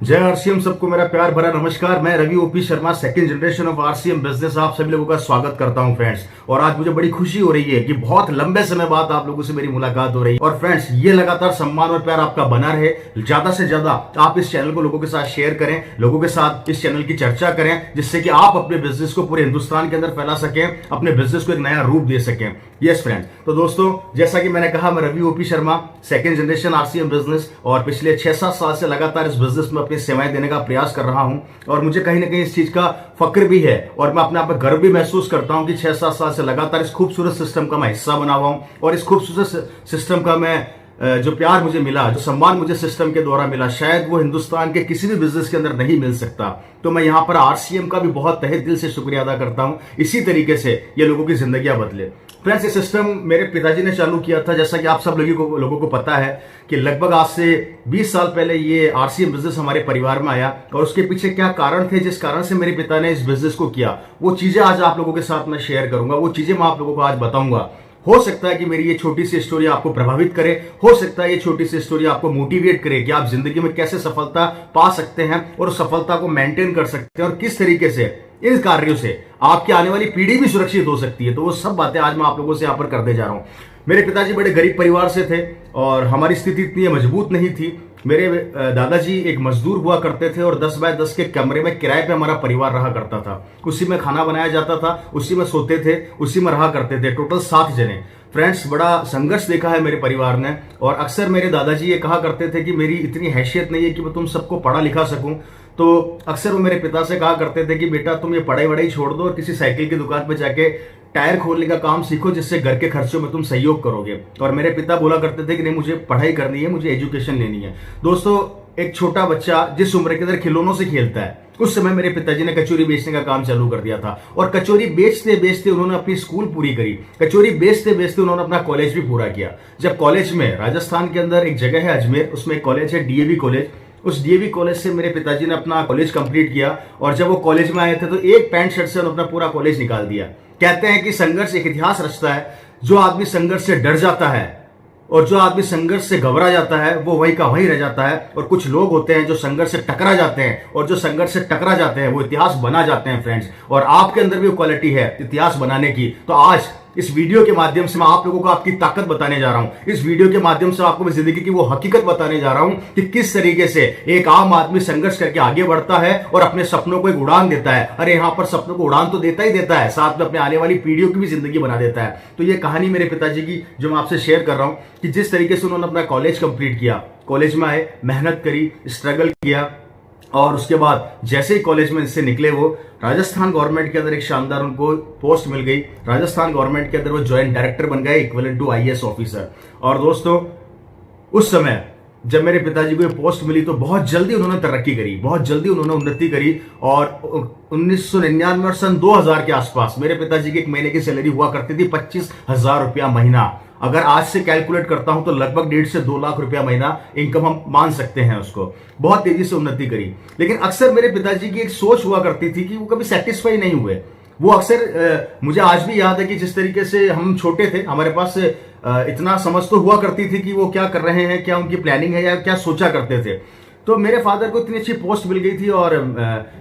जय आरसीएम। सबको मेरा प्यार भरा नमस्कार। मैं Ravi OP Sharma, second generation of RCM business, आप सभी लोगों का स्वागत करता हूं फ्रेंड्स। और आज मुझे बड़ी खुशी हो रही है कि बहुत लंबे समय बाद आप लोगों से मेरी मुलाकात हो रही है। और फ्रेंड्स, ये लगातार सम्मान और प्यार आपका बना रहे। ज्यादा से ज्यादा आप इस चैनल को लोगों के साथ शेयर करें, लोगों के साथ इस चैनल की चर्चा करें, जिससे कि आप अपने बिजनेस को पूरे हिंदुस्तान के अंदर फैला सकें, अपने बिजनेस को एक नया रूप दे सकें। यस फ्रेंड्स, तो दोस्तों, जैसा कि मैंने कहा, मैं Ravi OP Sharma, second generation RCM business, और पिछले 6-7 साल से लगातार इस बिजनेस में अपनी सेवाएं देने का प्रयास कर रहा हूं। और मुझे कहीं ना कहीं इस चीज का फक्र भी है और मैं अपने आप में गर्व भी महसूस करता हूं कि 6-7 साल से लगातार इस खूबसूरत सिस्टम का मैं हिस्सा बना हुआ हूं। और इस खूबसूरत सिस्टम का मैं जो प्यार मुझे मिला, जो सम्मान मुझे सिस्टम के द्वारा मिला, शायद वो हिंदुस्तान के किसी भी बिजनेस के अंदर नहीं मिल सकता। तो मैं यहां पर आरसीएम का भी बहुत तहे दिल से शुक्रिया अदा करता हूं। इसी तरीके से ये लोगों की जिंदगियां बदले। फ्रेंड्स, ये सिस्टम मेरे पिताजी ने चालू किया था। जैसा कि आप सब लोगों को पता है कि लगभग आज से 20 साल पहले ये आरसीएम बिजनेस हमारे परिवार में आया। और उसके पीछे क्या कारण थे जिस कारण से मेरे पिता ने इस बिजनेस को किया, वो चीजें आज आप लोगों के साथ मैं शेयर करूंगा। वो चीजें मैं आप लोगों को आज बताऊंगा। हो सकता है कि मेरी ये छोटी सी स्टोरी आपको प्रभावित करे, हो सकता है ये छोटी सी स्टोरी आपको मोटिवेट करे कि आप जिंदगी में कैसे सफलता पा सकते हैं और उस सफलता को मेंटेन कर सकते हैं, और किस तरीके से इन कार्यों से आपकी आने वाली पीढ़ी भी सुरक्षित हो सकती है। तो वो सब बातें आज मैं आप लोगों से यहां पर करने जा रहा हूं। मेरे पिताजी बड़े गरीब परिवार से थे और हमारी स्थिति इतनी मजबूत नहीं थी। मेरे दादाजी एक मजदूर हुआ करते थे और 10 बाय 10 के कमरे में किराए पे हमारा परिवार रहा करता था। उसी में खाना बनाया जाता था, उसी में सोते थे, उसी में रहा करते थे। टोटल 7 जने। फ्रेंड्स, बड़ा संघर्ष देखा है मेरे परिवार ने। और अक्सर मेरे दादाजी ये कहा करते थे कि मेरी इतनी हैसियत नहीं है कि मैं तुम सबको पढ़ा लिखा सकूं। तो अक्सर वो मेरे पिता से कहा करते थे कि बेटा, तुम ये पढ़ाई वढ़ाई छोड़ दो और किसी साइकिल की दुकान पे जाके टायर खोलने का काम सीखो, जिससे घर के खर्चों में तुम सहयोग करोगे। और मेरे पिता बोला करते थे कि नहीं, मुझे पढ़ाई करनी है, मुझे एजुकेशन लेनी है। दोस्तों, एक छोटा बच्चा जिस उम्र के अंदर खिलौनों से खेलता है, उस समय मेरे पिताजी ने कचौरी बेचने का काम चालू कर दिया था। और कचौरी बेचते बेचते उन्होंने अपनी स्कूल पूरी करी। कचौरी बेचते बेचते उन्होंने अपना कॉलेज भी पूरा किया। जब कॉलेज में, राजस्थान के अंदर एक जगह है अजमेर, उसमें एक कॉलेज है डीएवी कॉलेज। उस डीएवी कॉलेज से मेरे पिताजी ने अपना कॉलेज कंप्लीट किया। और जब वो कॉलेज में आए थे तो एक पैंट शर्ट से उन्होंने अपना पूरा कॉलेज निकाल दिया। कहते हैं कि संघर्ष एक इतिहास रचता है। जो आदमी संघर्ष से डर जाता है और जो आदमी संघर्ष से घबरा जाता है, वो वहीं का वहीं रह जाता है। और कुछ लोग होते हैं जो संघर्ष से टकरा जाते हैं, और जो संघर्ष से टकरा जाते हैं वो इतिहास बना जाते हैं फ्रेंड्स। और आपके अंदर भी वो क्वालिटी है इतिहास बनाने की। तो आज इस वीडियो के माध्यम से मैं आप लोगों को आपकी ताकत बताने जा रहा हूं। इस वीडियो के माध्यम से आपको मैं जिंदगी की वो हकीकत बताने जा रहा हूं कि किस तरीके से एक आम आदमी संघर्ष करके आगे बढ़ता है और अपने सपनों को एक उड़ान देता है। अरे यहां पर सपनों को उड़ान तो देता ही देता है, साथ में अपने आने वाली पीढ़ियों की भी जिंदगी बना देता है। तो ये कहानी मेरे पिताजी की जो मैं आपसे शेयर कर रहा हूं कि जिस तरीके से उन्होंने अपना कॉलेज कंप्लीट किया, कॉलेज में आए, मेहनत करी, स्ट्रगल किया, और उसके बाद जैसे ही कॉलेज में से निकले, वो राजस्थान गवर्नमेंट के अंदर एक शानदार उनको पोस्ट मिल गई। राजस्थान गवर्नमेंट के अंदर वो जॉइंट डायरेक्टर बन गए, इक्विवेलेंट टू आईएएस ऑफिसर। और दोस्तों, उस समय जब मेरे पिताजी को ये पोस्ट मिली तो बहुत जल्दी उन्होंने तरक्की करी, बहुत जल्दी उन्होंने उन्नति करी। और 1999 और सन 2000 के आसपास मेरे पिताजी की एक महीने की सैलरी हुआ करती थी 25,000 रुपया महीना। अगर आज से कैलकुलेट करता हूं तो लगभग 1.5 से 2 लाख रुपया महीना इनकम हम मान सकते हैं उसको। बहुत तेजी से उन्नति करी। लेकिन अक्सर मेरे पिताजी की एक सोच हुआ करती थी कि वो कभी सेटिस्फाई नहीं हुए। वो अक्सर, मुझे आज भी याद है कि जिस तरीके से हम छोटे थे, हमारे पास इतना समझ तो हुआ करती थी कि वो क्या कर रहे हैं, क्या उनकी प्लानिंग है या क्या सोचा करते थे। तो मेरे फादर को इतनी अच्छी पोस्ट मिल गई थी और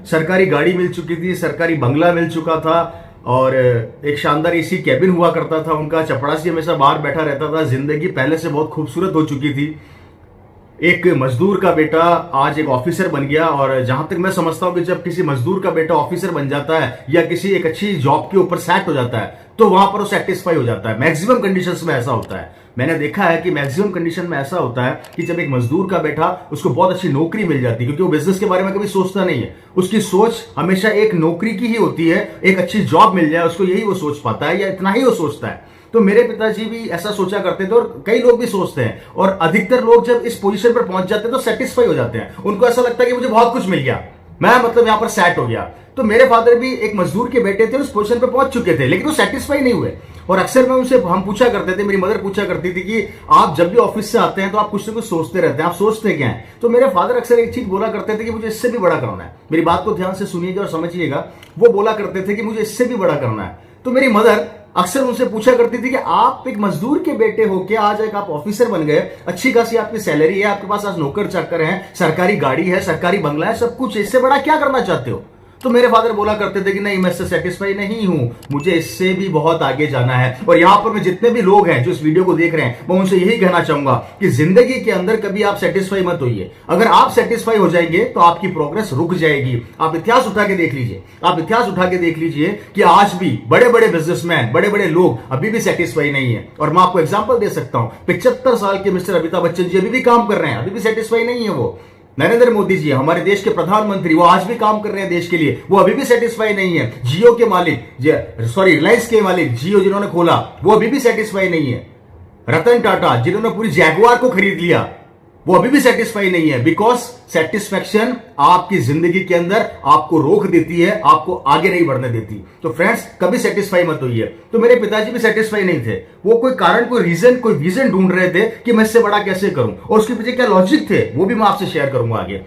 सरकारी गाड़ी मिल चुकी थी, सरकारी बंगला मिल चुका था, और एक शानदार एसी कैबिन हुआ करता था उनका। चपड़ासी हमेशा बाहर बैठा रहता था। जिंदगी पहले से बहुत खूबसूरत हो चुकी थी। एक मजदूर का बेटा आज एक ऑफिसर बन गया। और जहां तक मैं समझता हूं कि जब किसी मजदूर का बेटा ऑफिसर बन जाता है या किसी एक अच्छी जॉब के ऊपर सेट हो जाता है, तो वहां पर वो सेटिस्फाई हो जाता है। मैक्सिमम कंडीशंस में ऐसा होता है। मैंने देखा है कि मैक्सिमम कंडीशन में ऐसा होता है कि जब एक मजदूर का बेटा, उसको बहुत अच्छी नौकरी मिल जाती है, क्योंकि वो बिजनेस के बारे में कभी सोचता नहीं है। उसकी सोच हमेशा एक नौकरी की ही होती है, एक अच्छी जॉब मिल जाए उसको, यही वो सोच पाता है या इतना ही वो सोचता है। तो मेरे पिताजी भी ऐसा सोचा करते थे और कई लोग भी सोचते हैं। और अधिकतर लोग जब इस पोजीशन पर पहुंच जाते हैं तो सेटिस्फाई हो जाते हैं। उनको ऐसा लगता है कि मुझे बहुत कुछ मिल गया, मैं मतलब यहां पर सेट हो गया। तो मेरे फादर भी एक मजदूर के बेटे थे, उस पोजीशन पर पहुंच चुके थे, लेकिन वो सेटिस्फाई नहीं हुए। और अक्सर मैं उनसे, हम पूछा करते थे, मेरी मदर पूछा करती थी कि आप जब भी ऑफिस से आते हैं तो आप कुछ ना कुछ सोचते रहते हैं, आप सोचते क्या हैं? तो मेरे फादर अक्सर एक चीज बोला करते थे कि मुझे इससे भी बड़ा करना है। मेरी बात को ध्यान से सुनिएगा और समझिएगा। वो बोला करते थे कि मुझे इससे भी बड़ा करना है। तो मेरी मदर अक्सर उनसे पूछा करती थी कि आप एक मजदूर के बेटे होके आज एक आप ऑफिसर बन गए, अच्छी खासी आपकी सैलरी है, आपके पास आज नौकर चाकर है, सरकारी गाड़ी है, सरकारी बंगला है, सब कुछ, इससे बड़ा क्या करना चाहते हो? तो मेरे फादर बोला करते थे कि नहीं, मैं इससे सेटिस्फाई नहीं हूं, मुझे इससे भी बहुत आगे जाना है। और यहां पर मैं जितने भी लोग हैं जो इस वीडियो को देख रहे हैं, मैं उनसे यही कहना चाहूंगा कि जिंदगी के अंदर कभी आप सेटिस्फाई मत होइए। अगर आप सेटिस्फाई हो जाएंगे तो आपकी प्रोग्रेस रुक जाएगी। आप इतिहास उठा के देख लीजिए, आप इतिहास उठा के देख लीजिए कि आज भी बड़े बड़े बिजनेसमैन, बड़े बड़े लोग अभी भी सेटिस्फाई नहीं है। और मैं आपको एग्जाम्पल दे सकता हूं, 75 साल के मिस्टर अमिताभ बच्चन जी अभी भी काम कर रहे हैं, अभी भी सेटिस्फाई नहीं है वो। नरेंद्र मोदी जी, हमारे देश के प्रधानमंत्री, वो आज भी काम कर रहे हैं देश के लिए, वो अभी भी सेटिस्फाई नहीं है। जियो के मालिक, रिलायंस के मालिक जियो जिन्होंने खोला, वो अभी भी सेटिस्फाई नहीं है। रतन टाटा जिन्होंने पूरी जैगुआर को खरीद लिया, वो अभी भी सेटिस्फाई नहीं है। बिकॉज सेटिस्फैक्शन आपकी जिंदगी के अंदर आपको रोक देती है, आपको आगे नहीं बढ़ने देती। तो फ्रेंड्स, कभी सेटिस्फाई मत होइए। तो मेरे पिताजी भी सेटिस्फाई नहीं थे, वो कोई कारण, कोई रीजन, कोई विजन ढूंढ रहे थे कि मैं इससे बड़ा कैसे करूं, और उसके पीछे क्या लॉजिक थे वो भी मैं आपसे शेयर करूंगा आगे।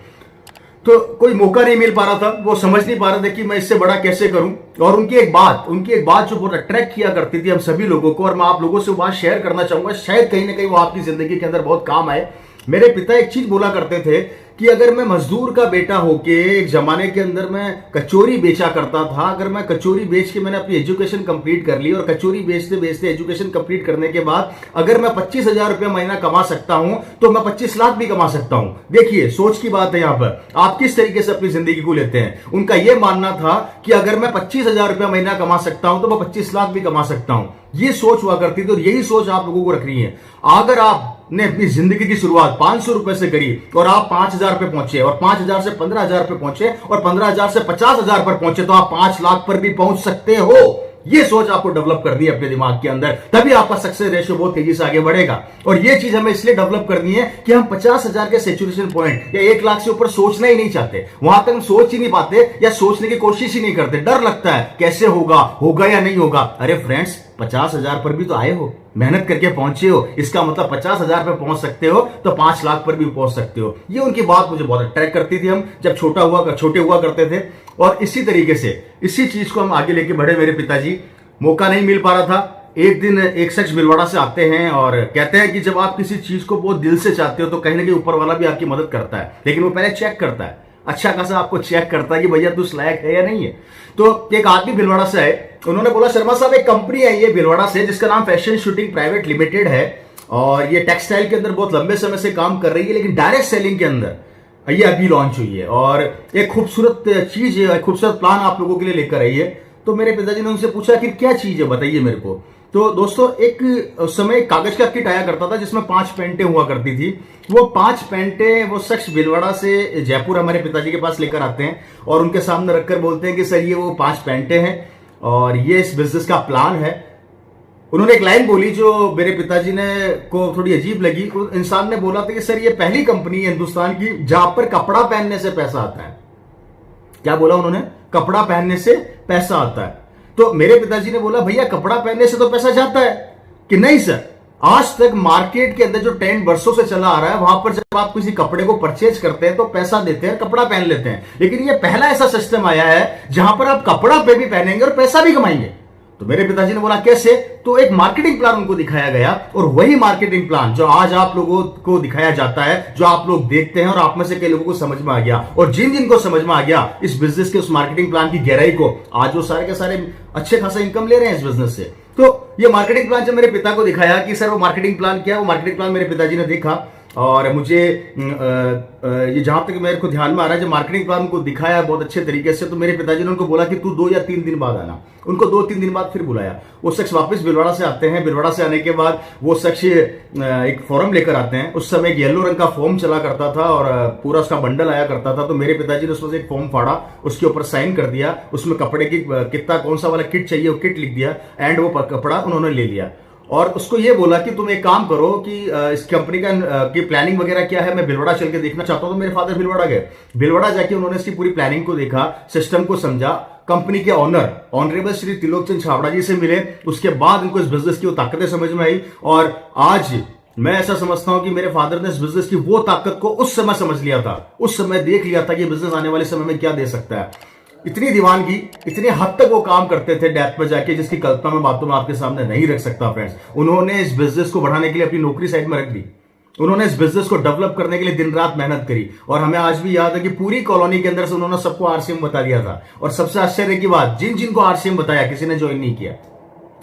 तो कोई मौका नहीं मिल पा रहा था, वो समझ नहीं पा रहे थे कि मैं इससे बड़ा कैसे करूं। और उनकी एक बात जो बहुत अट्रैक्ट किया करती थी हम सभी लोगों को, और मैं आप लोगों से वो बात शेयर करना चाहूंगा, शायद कहीं ना कहीं वो आपकी जिंदगी के अंदर बहुत काम आए। मेरे पिता एक चीज बोला करते थे कि अगर मैं मजदूर का बेटा होके एक जमाने के अंदर मैं कचौरी बेचा करता था, अगर मैं कचौरी बेच के मैंने अपनी एजुकेशन कंप्लीट कर ली, और कचौरी बेचते बेचते एजुकेशन कंप्लीट करने के बाद अगर मैं 25,000 रुपया महीना कमा सकता हूं, तो मैं 25 लाख भी कमा सकता हूं। देखिए, सोच की बात है यहां पर, आप किस तरीके से अपनी जिंदगी को लेते हैं। उनका यह मानना था कि अगर मैं 25,000 रुपया महीना कमा सकता हूं, तो मैं 25 लाख भी कमा सकता हूं। ये सोच हुआ करती थी, और यही सोच आप लोगों को रखनी है। अगर आपने अपनी जिंदगी की शुरुआत 500 रुपए से करी और आप 5,000 रुपए पहुंचे, और 5,000 से 15,000 रुपए पहुंचे, और 15,000 से 50,000 पर पहुंचे, तो आप 5 लाख पर भी पहुंच सकते हो। ये सोच आपको डेवलप करनी है अपने दिमाग के अंदर, तभी आपका सक्सेस रेशियो बहुत तेजी से आगे बढ़ेगा। और ये चीज हमें इसलिए डेवलप करनी है कि हम 50,000 के सैचुरेशन पॉइंट या 1 लाख से ऊपर सोचना ही नहीं चाहते, वहां तक हम सोच ही नहीं पाते, या सोचने की कोशिश ही नहीं करते। डर लगता है कैसे होगा या नहीं होगा। अरे फ्रेंड्स, 50,000 पर भी तो आए हो, मेहनत करके पहुंचे हो, इसका मतलब 50,000 पर पहुंच सकते हो तो 5 लाख पर भी पहुंच सकते हो। ये उनकी बात मुझे बहुत अट्रैक्ट करती थी, हम जब छोटे हुआ करते थे। और इसी तरीके से इसी चीज को हम आगे लेके बढ़े। मेरे पिताजी, मौका नहीं मिल पा रहा था। एक दिन एक शख्स भीलवाड़ा से आते हैं और कहते हैं कि जब आप किसी चीज को बहुत दिल से चाहते हो तो कहीं ना कहीं ऊपर वाला भी आपकी मदद करता है, लेकिन वो पहले चेक करता है, अच्छा खासा आपको चेक करता है कि भैया तू उस लायक है या नहीं है। तो एक आदमी भीलवाड़ा से आए, उन्होंने बोला, शर्मा साहब, एक कंपनी है ये भीलवाड़ा से जिसका नाम फैशन शूटिंग प्राइवेट लिमिटेड है, और ये टेक्सटाइल के अंदर बहुत लंबे समय से काम कर रही है, लेकिन डायरेक्ट सेलिंग के अंदर ये अभी लॉन्च हुई है, और एक खूबसूरत चीज है, एक खूबसूरत प्लान आप लोगों के लिए लेकर आई है। तो मेरे पिताजी ने उनसे पूछा कि क्या चीज है, बताइए मेरे को। तो दोस्तों, एक उस समय कागज का किट आया करता था जिसमें 5 पैंटें हुआ करती थी। वो 5 पैंटें वो शख्स भीलवाड़ा से जयपुर हमारे पिताजी के पास लेकर आते हैं, और उनके सामने रखकर बोलते हैं कि सर, ये वो 5 पैंटें हैं और ये इस बिजनेस का प्लान है। उन्होंने एक लाइन बोली जो मेरे पिताजी ने को थोड़ी अजीब लगी। उस इंसान ने बोला था कि सर, ये पहली कंपनी है हिंदुस्तान की जहां पर कपड़ा पहनने से पैसा आता है। क्या बोला उन्होंने? कपड़ा पहनने से पैसा आता है। तो मेरे पिताजी ने बोला, भैया कपड़ा पहनने से तो पैसा जाता है कि नहीं सर? आज तक मार्केट के अंदर जो ट्रेंड वर्षों से चला आ रहा है, वहां पर जब आप किसी कपड़े को परचेज करते हैं तो पैसा देते हैं, कपड़ा पहन लेते हैं, लेकिन ये पहला ऐसा सिस्टम आया है जहां पर आप कपड़ा पे भी पहनेंगे और पैसा भी कमाएंगे। तो मेरे पिताजी ने बोला, कैसे? तो एक मार्केटिंग प्लान उनको दिखाया गया, और वही मार्केटिंग प्लान जो आज आप लोगों को दिखाया जाता है, जो आप लोग देखते हैं, और आप में से कई लोगों को समझ में आ गया, और जिन जिनको समझ में आ गया इस बिजनेस के उस मार्केटिंग प्लान की गहराई को, आज वो सारे के सारे अच्छे खासा इनकम ले रहे हैं इस बिजनेस से। तो ये मार्केटिंग प्लान जब मेरे पिता को दिखाया कि सर वो मार्केटिंग प्लान क्या है, वो मार्केटिंग प्लान मेरे पिताजी ने देखा, और मुझे ये जहां तक मेरे को ध्यान में आ रहा है, जब मार्केटिंग प्लान को दिखाया बहुत अच्छे तरीके से, तो मेरे पिताजी ने उनको बोला कि तू 2 या 3 दिन बाद आना। उनको 2-3 दिन बाद फिर बुलाया। वो शख्स वापस भीलवाड़ा से आते हैं। भीलवाड़ा से आने के बाद वो शख्स एक फॉर्म लेकर आते हैं। उस समय एक येलो रंग का फॉर्म चला करता था और पूरा उसका बंडल आया करता था। तो मेरे पिताजी ने उसमें से एक फॉर्म फाड़ा, उसके ऊपर साइन कर दिया, उसमें कपड़े की कितना कौन सा वाला किट चाहिए वो किट लिख दिया, एंड वो कपड़ा उन्होंने ले लिया। और उसको ये बोला कि तुम एक काम करो कि इस कंपनी का की प्लानिंग वगैरह क्या है, मैं भीलवाड़ा चल के देखना चाहता हूं। तो मेरे फादर भीलवाड़ा गए। भीलवाड़ा जाके उन्होंने इसकी पूरी प्लानिंग को देखा, सिस्टम को समझा, कंपनी के ऑनर ऑनरेबल श्री त्रिलोकचंद छाबड़ा जी से मिले। उसके बाद उनको इस बिजनेस की वो ताकतें समझ में आई, और आज मैं ऐसा समझता हूं कि मेरे फादर ने इस बिजनेस की वो ताकत को उस समय समझ लिया था, उस समय देख लिया था कि बिजनेस आने वाले समय में क्या दे सकता है। इतनी दीवानगी, इतनी हद तक वो काम करते थे डेप्थ में जाके, जिसकी कल्पना मैं बातों में आपके सामने नहीं रख सकता फ्रेंड्स। उन्होंने इस बिजनेस को बढ़ाने के लिए अपनी नौकरी साइड में रख दी, उन्होंने इस बिजनेस को डेवलप करने के लिए दिन रात मेहनत करी, और हमें आज भी याद है कि पूरी कॉलोनी के अंदर से उन्होंने सबको आरसीएम बता दिया था। और सबसे आश्चर्य की बात, जिन जिनको आरसीएम बताया किसी ने ज्वाइन नहीं किया,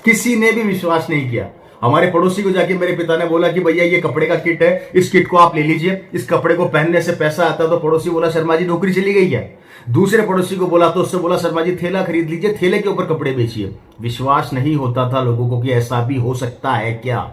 किसी ने भी विश्वास नहीं किया। हमारे पड़ोसी को जाके मेरे पिता ने बोला कि भैया ये कपड़े का किट है, इस किट को आप ले लीजिए, इस कपड़े को पहनने से पैसा आता है। तो पड़ोसी बोला शर्मा जी नौकरी चली गई है। दूसरे पड़ोसी को बोला तो उससे बोला शर्मा जी थैला खरीद लीजिए, थैले के ऊपर कपड़े बेचिए। विश्वास नहीं होता था लोगों को कि ऐसा भी हो सकता है क्या,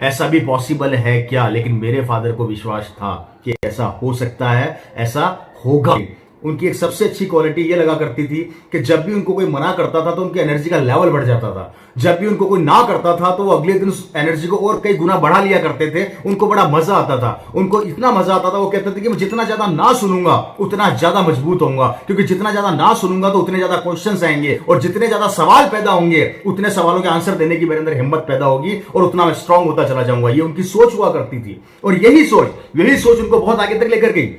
ऐसा भी पॉसिबल है क्या। लेकिन मेरे फादर को विश्वास था कि ऐसा हो सकता है, ऐसा होगा। उनकी एक सबसे अच्छी क्वालिटी ये लगा करती थी कि जब भी उनको कोई मना करता था तो उनकी एनर्जी का लेवल बढ़ जाता था। जब भी उनको कोई ना करता था तो वो अगले दिन उस एनर्जी को और कई गुना बढ़ा लिया करते थे। उनको बड़ा मजा आता था, उनको इतना मजा आता था, वो कहते थे कि मैं जितना ज्यादा ना सुनूंगा उतना ज्यादा मजबूत होऊंगा, क्योंकि जितना ज्यादा ना सुनूंगा तो उतने ज्यादा क्वेश्चंस आएंगे, और जितने ज्यादा सवाल पैदा होंगे उतने सवालों के आंसर देने की मेरे अंदर हिम्मत पैदा होगी, और उतना मैं स्ट्रांग होता चला जाऊंगा। ये उनकी सोच हुआ करती थी, और यही सोच उनको बहुत आगे तक लेकर गई।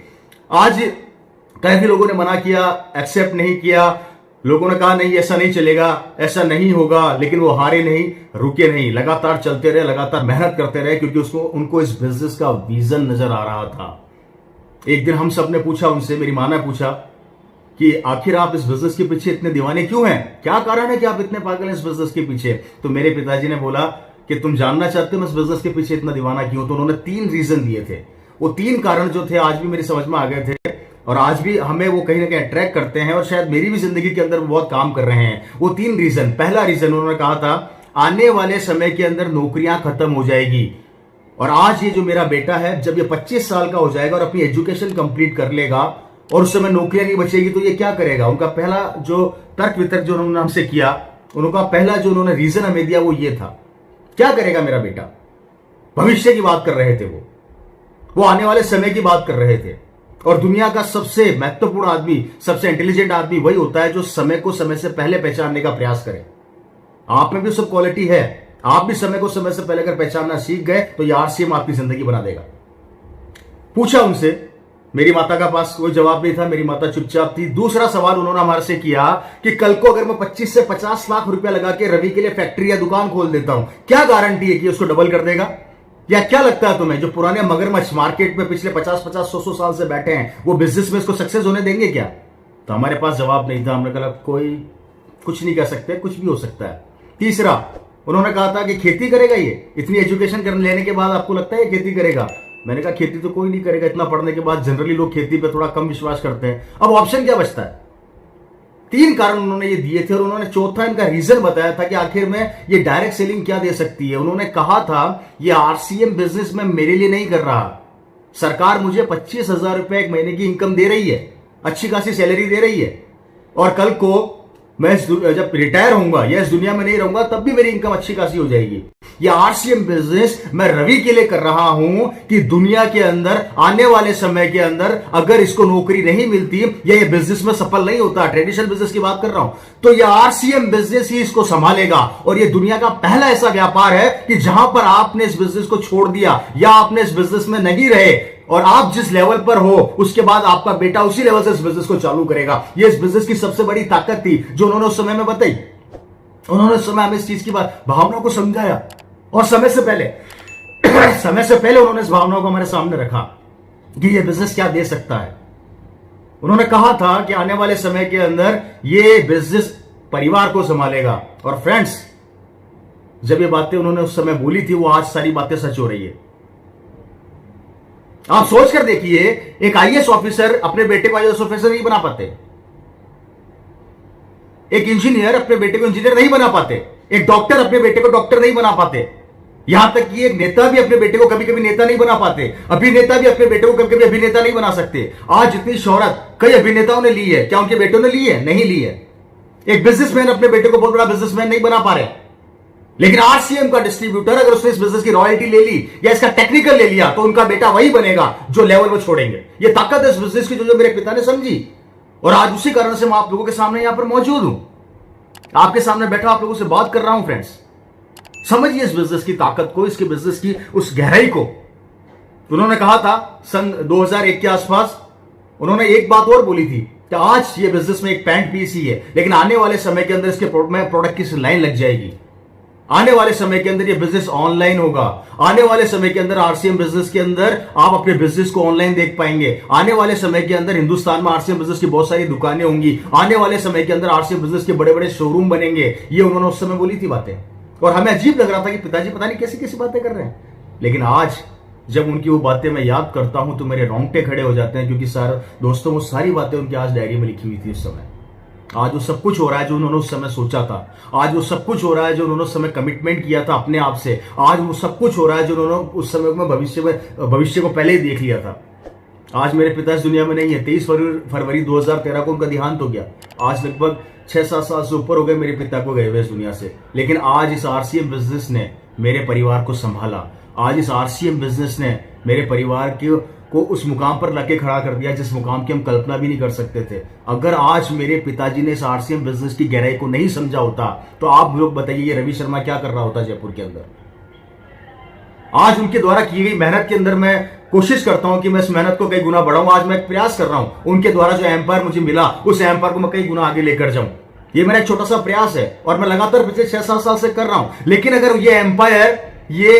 आज कई लोगों ने मना किया, एक्सेप्ट नहीं किया, लोगों ने कहा नहीं ऐसा नहीं चलेगा, ऐसा नहीं होगा, लेकिन वो हारे नहीं, रुके नहीं, लगातार चलते रहे, लगातार मेहनत करते रहे, क्योंकि उनको इस बिजनेस का विजन नजर आ रहा था। एक दिन हम सब ने पूछा उनसे, मेरी मां ने पूछा कि आखिर आप इस बिजनेस के पीछे इतने दीवाने क्यों हैं, क्या कारण है कि आप इतने पागल हैं इस बिजनेस के पीछे। तो मेरे पिताजी ने बोला कि तुम जानना चाहते हो मैं इस बिजनेस के पीछे इतना दीवाना क्यों। तो उन्होंने 3 रीजन दिए थे। वो 3 कारण जो थे आज भी मेरी समझ में आ गए थे, और आज भी हमें वो कहीं ना कहीं अट्रैक्ट करते हैं, और शायद मेरी भी जिंदगी के अंदर वो बहुत काम कर रहे हैं। वो 3 रीजन, पहला रीजन उन्होंने कहा था आने वाले समय के अंदर नौकरियां खत्म हो जाएगी, और आज ये जो मेरा बेटा है जब ये 25 साल का हो जाएगा और अपनी एजुकेशन कंप्लीट कर लेगा और उस समय नौकरियां नहीं बचेगी तो ये क्या करेगा। उनका पहला जो तर्क वितर्क जो उन्होंने हमसे किया, उनका पहला जो उन्होंने रीजन हमें दिया वो ये था, क्या करेगा मेरा बेटा। भविष्य की बात कर रहे थे वो आने वाले समय की बात कर रहे थे। और दुनिया का सबसे महत्वपूर्ण आदमी, सबसे इंटेलिजेंट आदमी वही होता है जो समय को समय से पहले पहचानने का प्रयास करे। आप में भी सब क्वालिटी है, आप भी समय को समय से पहले अगर पहचानना सीख गए तो ये आरसीएम आपकी जिंदगी बना देगा। पूछा उनसे, मेरी माता का पास कोई जवाब नहीं था, मेरी माता चुपचाप थी। दूसरा सवाल उन्होंने हमारे से किया कि कल को अगर मैं 25 से 50 लाख रुपया लगा के रवि के लिए फैक्ट्री या दुकान खोल देता हूं, क्या गारंटी है कि उसको डबल कर देगा। या क्या लगता है तुम्हें जो पुराने मगरमच्छ मार्केट में पिछले 50-50, 100 साल से बैठे हैं वो बिजनेस में इसको सक्सेस होने देंगे क्या। तो हमारे पास जवाब नहीं था। हमने कहा कोई कुछ नहीं कह सकते, कुछ भी हो सकता है। तीसरा उन्होंने कहा था कि खेती करेगा ये, इतनी एजुकेशन कर लेने के बाद आपको लगता है ये खेती करेगा। मैंने कहा खेती तो कोई नहीं करेगा, इतना पढ़ने के बाद जनरली लोग खेती पे थोड़ा कम विश्वास करते हैं। अब ऑप्शन क्या बचता है। 3 कारण उन्होंने ये दिए थे, और उन्होंने चौथा इनका रीजन बताया था कि आखिर में ये डायरेक्ट सेलिंग क्या दे सकती है। उन्होंने कहा था ये आरसीएम बिजनेस में मेरे लिए नहीं कर रहा, सरकार मुझे 25,000 रुपए एक महीने की इनकम दे रही है, अच्छी खासी सैलरी दे रही है, और कल को मैं जब रिटायर होऊंगा या इस दुनिया में नहीं रहूंगा तब भी मेरी इनकम अच्छी खासी हो जाएगी। ये आरसीएम बिजनेस मैं रवि के लिए कर रहा हूं कि दुनिया के अंदर आने वाले समय के अंदर अगर इसको नौकरी नहीं मिलती या ये बिजनेस में सफल नहीं होता, ट्रेडिशनल बिजनेस की बात कर रहा हूं, तो ये आरसीएम बिजनेस ही इसको संभालेगा। और ये दुनिया का पहला ऐसा व्यापार है कि जहां पर आपने इस बिजनेस को छोड़ दिया या आपने इस बिजनेस में नहीं रहे और आप जिस लेवल पर हो उसके बाद आपका बेटा उसी लेवल से इस बिजनेस को चालू करेगा। ये इस बिजनेस की सबसे बड़ी ताकत थी जो उन्होंने उस समय में बताई। उन्होंने उस समय हमें इस चीज की बात भावना को समझाया, और समय से पहले उन्होंने इस भावना को हमारे सामने रखा कि ये बिजनेस क्या दे सकता है। उन्होंने कहा था कि आने वाले समय के अंदर ये बिजनेस परिवार को संभालेगा। और फ्रेंड्स, जब ये बातें उन्होंने उस समय बोली थी वो आज सारी बातें सच हो रही है। आप सोच कर देखिए, एक आईएएस ऑफिसर अपने बेटे को आईएएस ऑफिसर नहीं बना पाते, एक इंजीनियर अपने बेटे को इंजीनियर नहीं बना पाते, एक डॉक्टर अपने बेटे को डॉक्टर नहीं बना पाते, यहां तक कि एक नेता भी अपने बेटे को कभी कभी नेता नहीं बना पाते, अभिनेता भी अपने बेटे को कभी कभी अभिनेता नहीं बना सकते। आज जितनी शोहरत कई अभिनेताओं ने ली है, क्या उनके बेटों ने ली है? नहीं ली है। एक बिजनेसमैन अपने बेटे को बहुत बड़ा बिजनेसमैन नहीं बना पा रहे, लेकिन आरसीएम का डिस्ट्रीब्यूटर अगर उसने इस बिजनेस की रॉयल्टी ले ली या इसका टेक्निकल ले लिया तो उनका बेटा वही बनेगा जो लेवल वो छोड़ेंगे। ये ताकत है इस बिजनेस की जो मेरे पिता ने समझी, और आज उसी कारण से मैं आप लोगों के सामने यहां पर मौजूद हूं, आपके सामने बैठा आप लोगों से बात कर रहा हूं। फ्रेंड्स, समझिए इस बिजनेस की ताकत को, इसके बिजनेस की उस गहराई को। उन्होंने कहा था सन 2001 के आसपास, उन्होंने एक बात और बोली थी कि आज ये बिजनेस में एक पैंट पीस ही है, लेकिन आने वाले समय के अंदर इसके प्रोडक्ट की लाइन लग जाएगी। आने वाले समय के अंदर ये बिजनेस ऑनलाइन होगा। आने वाले समय के अंदर आरसीएम बिजनेस के अंदर आप अपने बिजनेस को ऑनलाइन देख पाएंगे। आने वाले समय के अंदर हिंदुस्तान में आरसीएम बिजनेस की बहुत सारी दुकानें होंगी। आने वाले समय के अंदर आरसीएम बिजनेस के बड़े बड़े शोरूम बनेंगे। ये उन्होंने उस समय बोली थी बातें, और हमें अजीब लग रहा था कि पिताजी पता नहीं कैसी कैसी बातें कर रहे हैं। लेकिन आज जब उनकी वो बातें मैं याद करता हूं तो मेरे रोंगटे खड़े हो जाते हैं, क्योंकि सर दोस्तों वो सारी बातें उनकी आज डायरी में लिखी हुई थी उस समय। आज वो सब कुछ हो रहा है जो उन्होंने उस समय सोचा था। आज वो सब कुछ हो रहा है जो उन्होंने उस समय कमिटमेंट किया था अपने आप से। आज वो सब कुछ हो रहा है जो उन्होंने उस समय में भविष्य को पहले ही देख लिया था। आज मेरे पिता इस दुनिया में नहीं है। 23 फरवरी 2013 को उनका देहांत हो गया। आज लगभग 6-7 साल से ऊपर हो गए मेरे पिता को गए हुए इस दुनिया से। लेकिन आज इस आरसीएम बिजनेस ने मेरे परिवार को संभाला। आज इस आरसीएम बिजनेस ने मेरे परिवार को उस मुकाम पर लाके खड़ा कर दिया जिस मुकाम की हम कल्पना भी नहीं कर सकते थे। अगर आज मेरे पिताजी ने इस आरसीएम बिजनेस की गहराई को नहीं समझा होता तो आप लोग बताइए ये रवि शर्मा क्या कर रहा होता जयपुर के अंदर। आज उनके द्वारा की गई मेहनत के अंदर मैं कोशिश करता हूं कि मैं इस मेहनत को कई गुना बढ़ाऊं। आज मैं एक प्रयास कर रहा हूं, उनके द्वारा जो एम्पायर मुझे मिला उस एम्पायर को मैं कई गुना आगे लेकर जाऊं। ये मेरा एक छोटा सा प्रयास है और मैं लगातार पिछले 6-7 साल से कर रहा हूं। लेकिन अगर ये एम्पायर, ये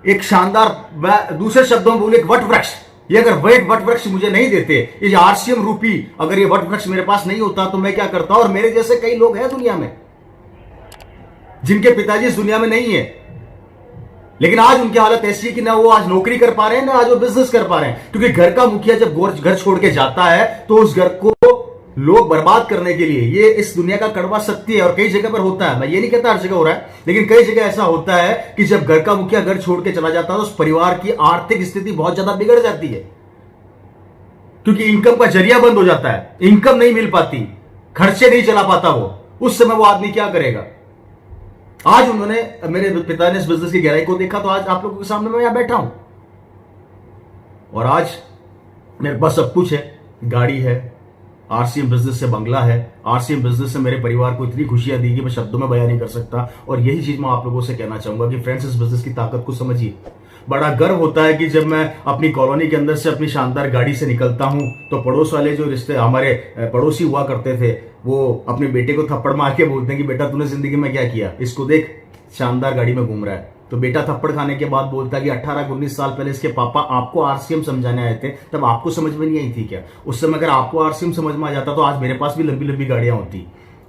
एक शानदार, दूसरे शब्दों में बोले एक वट वृक्ष, ये अगर वट वृक्ष मुझे नहीं देते, ये आरसीएम रूपी अगर ये वट वृक्ष मेरे पास नहीं होता तो मैं क्या करता। और मेरे जैसे कई लोग हैं दुनिया में जिनके पिताजी इस दुनिया में नहीं है, लेकिन आज उनकी हालत ऐसी है कि ना वो आज नौकरी कर पा रहे हैं ना आज वो बिजनेस कर पा रहे हैं। क्योंकि घर का मुखिया जब घर छोड़ के जाता है तो उस घर को लोग बर्बाद करने के लिए, ये इस दुनिया का कड़वा सत्य है। और कई जगह पर होता है, मैं ये नहीं कहता हर जगह हो रहा है, लेकिन कई जगह ऐसा होता है कि जब घर का मुखिया घर छोड़ के चला जाता है तो उस परिवार की आर्थिक स्थिति बहुत ज्यादा बिगड़ जाती है, क्योंकि इनकम का जरिया बंद हो जाता है, इनकम नहीं मिल पाती, खर्चे नहीं चला पाता वो। उस समय वो आदमी क्या करेगा। आज उन्होंने, मेरे पिता ने इस बिजनेस की गहराई को देखा तो आज आप लोगों के सामने मैं यहां बैठा हूं। और आज मेरे पास सब कुछ है, गाड़ी है, आरसीएम बिजनेस से बंगला है, आरसीएम बिजनेस से मेरे परिवार को इतनी खुशियां दी कि मैं शब्दों में बयान नहीं कर सकता। और यही चीज मैं आप लोगों से कहना चाहूंगा कि फ्रेंड्स, इस बिजनेस की ताकत को समझिए। बड़ा गर्व होता है कि जब मैं अपनी कॉलोनी के अंदर से अपनी शानदार गाड़ी से निकलता हूं तो पड़ोस वाले जो रिश्ते हमारे पड़ोसी हुआ करते थे वो अपने बेटे को थप्पड़ मार के बोलते हैं कि बेटा तूने जिंदगी में क्या किया, इसको देख शानदार गाड़ी में घूम रहा है। तो बेटा थप्पड़ खाने के बाद बोलता है कि 18-19 साल पहले इसके पापा आपको आरसीएम समझाने आए थे, तब आपको समझ में नहीं आई थी क्या? उस समय अगर आपको आरसीएम समझ में आ जाता तो आज मेरे पास भी लंबी लंबी गाड़ियां होती।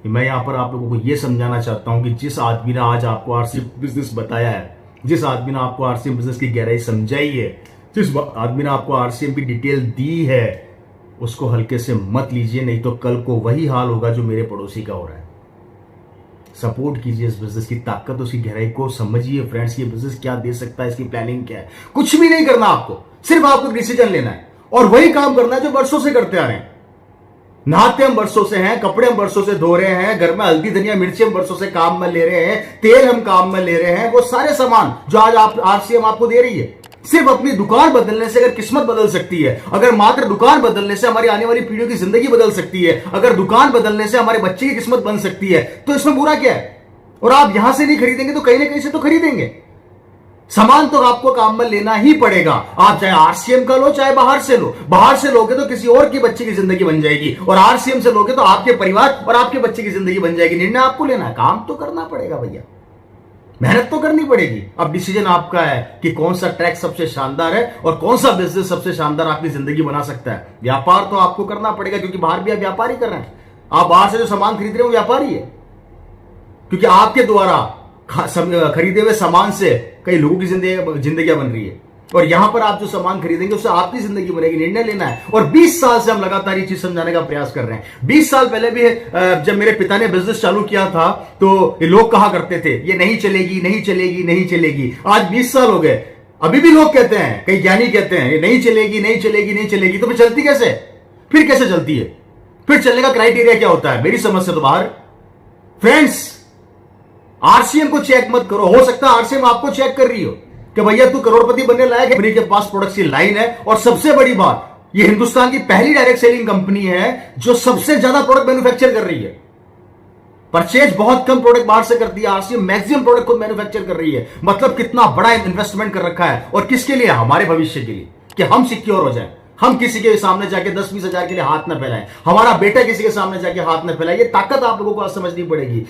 मैं यहां पर आप लोगों को यह समझाना चाहता हूं कि जिस आदमी ने आज आपको आरसीएम बिजनेस बताया है, जिस आदमी ने आपको आरसीएम बिजनेस की गहराई समझाई है, जिस आदमी ने आपको आरसीएम की डिटेल दी है, उसको हल्के से मत लीजिए, नहीं तो कल को वही हाल होगा जो मेरे पड़ोसी का हो रहा है। सपोर्ट कीजिए इस बिजनेस की ताकत, उसकी गहराई को समझिए। फ्रेंड्स, ये बिजनेस क्या दे सकता है, इसकी प्लानिंग क्या है। कुछ भी नहीं करना आपको, सिर्फ आपको डिसीजन लेना है और वही काम करना है जो वर्षों से करते आ रहे हैं। नहाते हम वर्षों से हैं, कपड़े हम वर्षों से धो रहे हैं, घर में हल्दी धनिया मिर्ची हम वर्षों से काम में ले रहे हैं, तेल हम काम में ले रहे हैं, वो सारे सामान जो आज आप आरसीएम आपको दे रही है। सिर्फ अपनी दुकान बदलने से अगर किस्मत बदल सकती है, अगर मात्र दुकान बदलने से हमारी आने वाली पीढ़ियों की जिंदगी बदल सकती है, अगर दुकान बदलने से हमारे बच्चे की किस्मत बन सकती है, तो इसमें बुरा क्या है। और आप यहां से नहीं खरीदेंगे तो कहीं ना कहीं से तो खरीदेंगे। सामान तो आपको काम में लेना ही पड़ेगा, आप चाहे आरसीएम का लो चाहे बाहर से लो। बाहर से लोगे तो किसी और की बच्चे की जिंदगी बन जाएगी, और आरसीएम से लोगे तो आपके परिवार और आपके बच्चे की जिंदगी बन जाएगी। निर्णय आपको लेना है, काम तो करना पड़ेगा भैया, मेहनत तो करनी पड़ेगी। अब डिसीजन आपका है कि कौन सा ट्रैक सबसे शानदार है और कौन सा बिजनेस सबसे शानदार आपकी जिंदगी बना सकता है। व्यापार तो आपको करना पड़ेगा, क्योंकि बाहर भी आप व्यापार ही कर रहे हैं। आप बाहर से जो सामान खरीद रहे हो व्यापारी है, क्योंकि आपके द्वारा खरीदे हुए सामान से कई लोगों की जिंदगियां बन रही है, और यहां पर आप जो सामान खरीदेंगे उससे आपकी जिंदगी बनेगी। निर्णय लेना है। और 20 साल से हम लगातार ये चीज समझाने का प्रयास कर रहे हैं। 20 साल पहले भी जब मेरे पिता ने बिजनेस चालू किया था तो ये लोग कहा करते थे ये नहीं चलेगी, नहीं चलेगी, नहीं चलेगी। आज 20 साल हो गए, अभी भी लोग कहते हैं, कई ज्ञानी कहते हैं ये नहीं चलेगी, नहीं चलेगी, नहीं चलेगी। तो फिर चलती कैसे? फिर कैसे चलती है? फिर चलने का क्राइटेरिया क्या होता है? मेरी समझ से तो बाहर। फ्रेंड्स, आरसीएम को चेक मत करो। हो सकता है आरसीएम आपको चेक कर रही हो कि भैया तू करोड़पति बनने लायक है, कंपनी के पास प्रोडक्ट्स की लाइन है। और सबसे बड़ी बात, ये हिंदुस्तान की पहली डायरेक्ट सेलिंग कंपनी है जो सबसे ज्यादा प्रोडक्ट मैन्युफैक्चर कर रही है। परचेज बहुत कम प्रोडक्ट बाहर से करती है, आरसीएम मैक्सिमम प्रोडक्ट खुद मैन्युफैक्चर कर रही है। मतलब कितना बड़ा इन्वेस्टमेंट कर रखा है, और किसके लिए? हमारे भविष्य के लिए, कि हम सिक्योर हो जाएं। हम किसी के सामने जाके 10-20 हजार के लिए हाथ ना फैलाएं, हमारा बेटा किसी के सामने जाके हाथ ना फैलाए। ये ताकत आप लोगों को आज समझनी पड़ेगी।